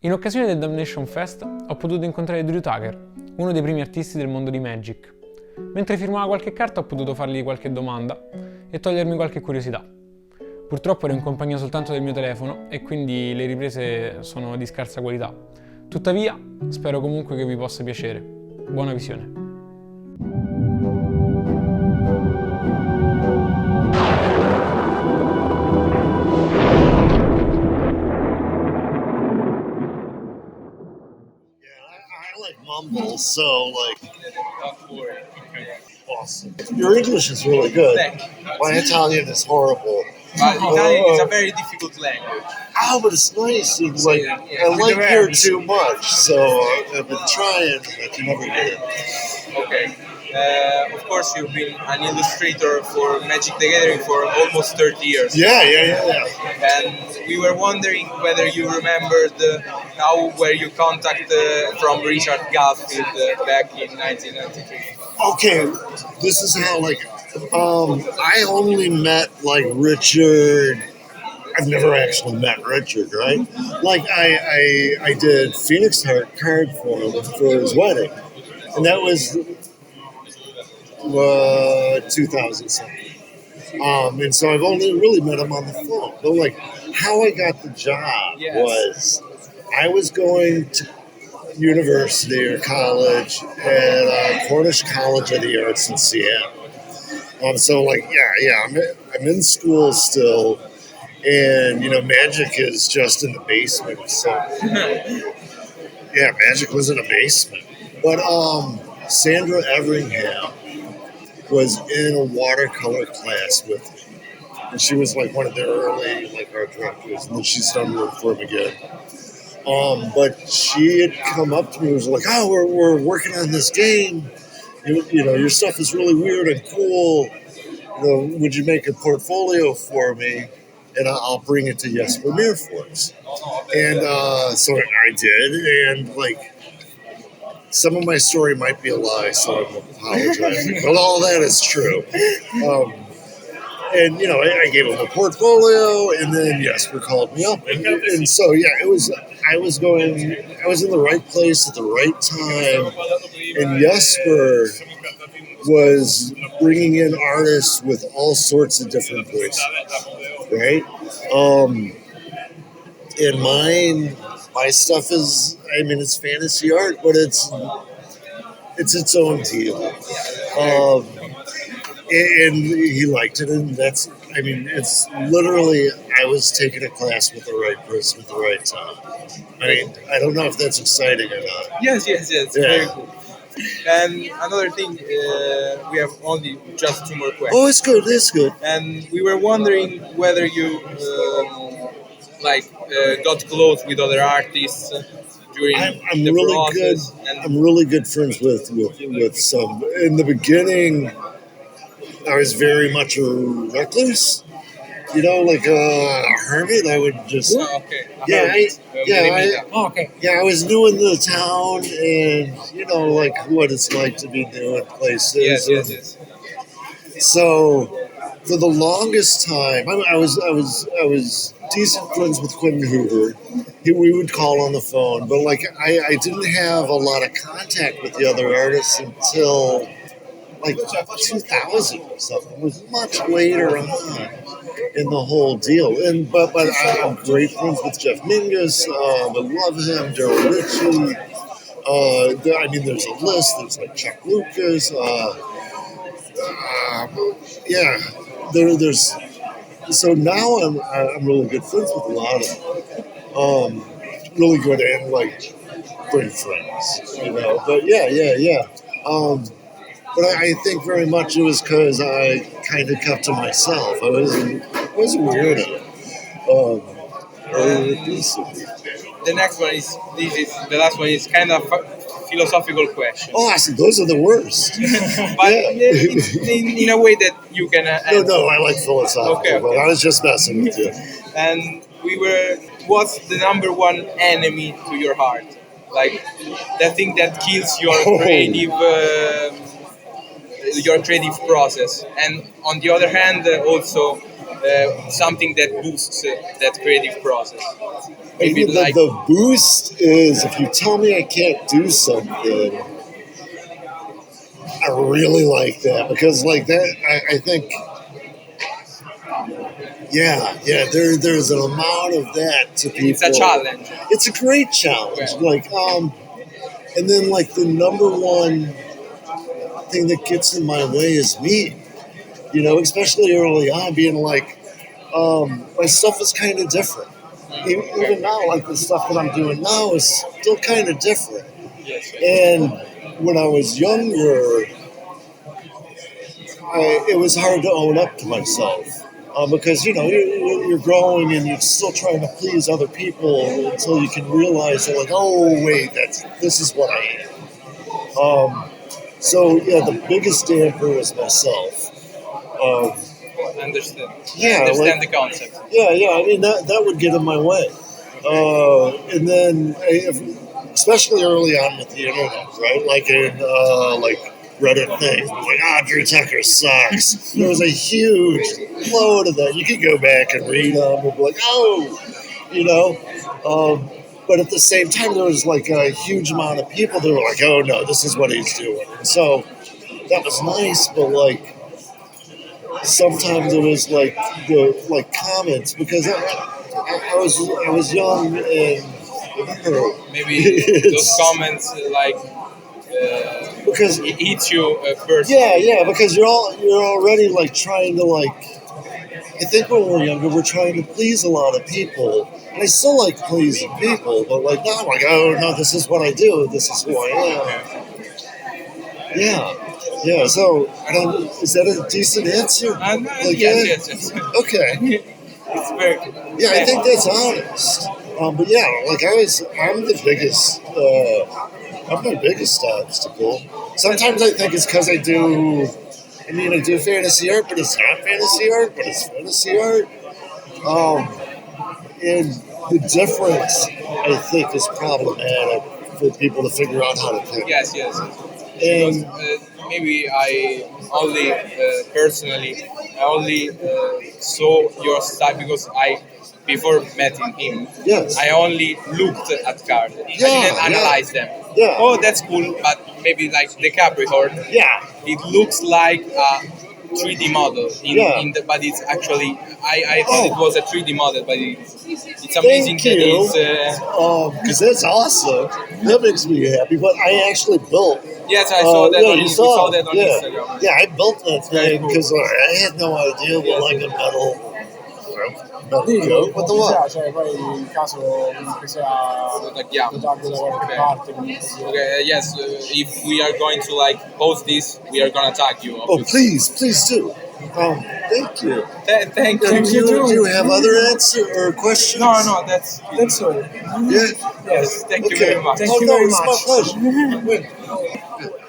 In occasione del Damnation Fest ho potuto incontrare Drew Tuker, uno dei primi artisti del mondo di Magic. Mentre firmava qualche carta ho potuto fargli qualche domanda e togliermi qualche curiosità. Purtroppo ero in compagnia soltanto del mio telefono e quindi le riprese sono di scarsa qualità. Tuttavia, spero comunque che vi possa piacere. Buona visione. Mumble, so awesome. Your English is really good. My Italian is horrible. Italian is a very difficult language. Oh, but it's nice. It's like I like here too much, so I've been trying. I can never get it. Okay. Of course, you've been an illustrator for Magic the Gathering for almost 30 years. Yeah. And we were wondering whether you remembered how were you contacted from Richard Garfield back in 1993. Okay, this is how I only met Richard. I've never actually met Richard, right? I did Phoenix card for him for his wedding, and that was 2007. And so I've only really met him on the phone. But how I got the job was I was going to university or college at Cornish College of the Arts in Seattle. I'm in school still, and Magic is just in the basement. So Magic was in a basement. But Sandra Everingham was in a watercolor class with me, and she was one of their early art directors, and then she's done work for him again. But she had come up to me and was like, "Oh, we're working on this game. Your stuff is really weird and cool. Would you make a portfolio for me, and I'll bring it to Jesper Meerfors?" And so I did, and some of my story might be a lie, so I'm apologizing. But all that is true. And I gave him a portfolio, and then Jesper called me up, and so it was. I was in the right place at the right time, and Jesper was bringing in artists with all sorts of different voices, right? And my stuff is, it's fantasy art, but it's its own deal. And he liked it, and it's literally, I was taking a class with the right person at the right time. I don't know if that's exciting or not. Yes, very cool. And another thing, we have only just 2 more questions. Oh, it's good. And we were wondering whether you got close with other artists during the really process. Good. I'm really good friends with some. In the beginning, I was very much a recluse, a hermit. I would just, I was new in the town, and what it's like to be new in places. Yes. So, for the longest time, I was decent friends with Quentin Hoover. We would call on the phone, but I didn't have a lot of contact with the other artists until 2000 or something. It was much later on in the whole deal. But I'm great friends with Jeff Mingus. I love him. Daryl Ritchie. There's a list. There's Chuck Lucas. There's. So now I'm really good friends with a lot of them. Really good and great friends. But yeah. But I think very much it was because I kind of kept to myself. I wasn't weirdo. The next one is the last one is kind of philosophical question. Oh, I see. Those are the worst. But in a way that you can answer. No, I like philosophical. Okay. But I was just messing with you. And what's the number one enemy to your heart? The thing that kills your creative process. And on the other hand, also something that boosts that creative process. Maybe Maybe like the boost is if you tell me I can't do something, I really like that because like that, I think, there's an amount of that to people. it's a challenge. It's a great challenge. Yeah. Like, and then like the number one thing that gets in my way is me. You know, especially early on, being like, my stuff is kind of different. Even now, like the stuff that I'm doing now is still kind of different. Yes. And when I was younger, it was hard to own up to myself because you're growing and you're still trying to please other people until you can realize that, like, oh wait, this is what I am. So yeah, the biggest damper was myself. Understand. Yeah, Understand the concept. Yeah. I mean that would get in my way, and then especially early on with the internet, right? Like in like Reddit things, like Drew Tuker sucks. There was a huge load of that. You could go back and read them and be like, But at the same time, there was like a huge amount of people that were like, oh no, this is what he's doing. And so that was nice, but like sometimes it was like the comments because I was young and maybe those comments like because it hits you first. Yeah, because you're already like trying to like. I think when we're younger, we're trying to please a lot of people, and I still like pleasing people, but like now I'm like, oh no, this is what I do, this is who I am. Yeah. So I don't. Is that a decent answer? Yes. Okay. It's very. Yeah, I think that's honest. But yeah, like I'm the biggest. I'm my biggest obstacle. Sometimes I think it's because I do fantasy art, but it's not fantasy art, but it's fantasy art. And the difference, I think, is problematic for people to figure out how to pick. Yes. And maybe I only personally, saw your style because before meeting him, yes. I only looked at cards. I didn't analyze them. Yeah. Oh, that's cool, but maybe like the Capricorn. Yeah. It looks like a 3D model, but it's actually I thought it was a 3D model, but it's amazing. Thank you. Because that's awesome. That makes me happy. But I actually built. Yes, I saw that. You saw that on Instagram. Yeah, I built that thing because I had no idea what like a metal. What the what? Cioè, poi in caso comunque sia lo taggiamo da qualche parte. Okay, yes, if we are going to like post this, we are gonna tag you. Obviously. Oh, please do. Thank you. Thank you. Do you have other answers or questions? No, that's all. Yeah. Yes, thank you very much. Thank you very much. It's my pleasure.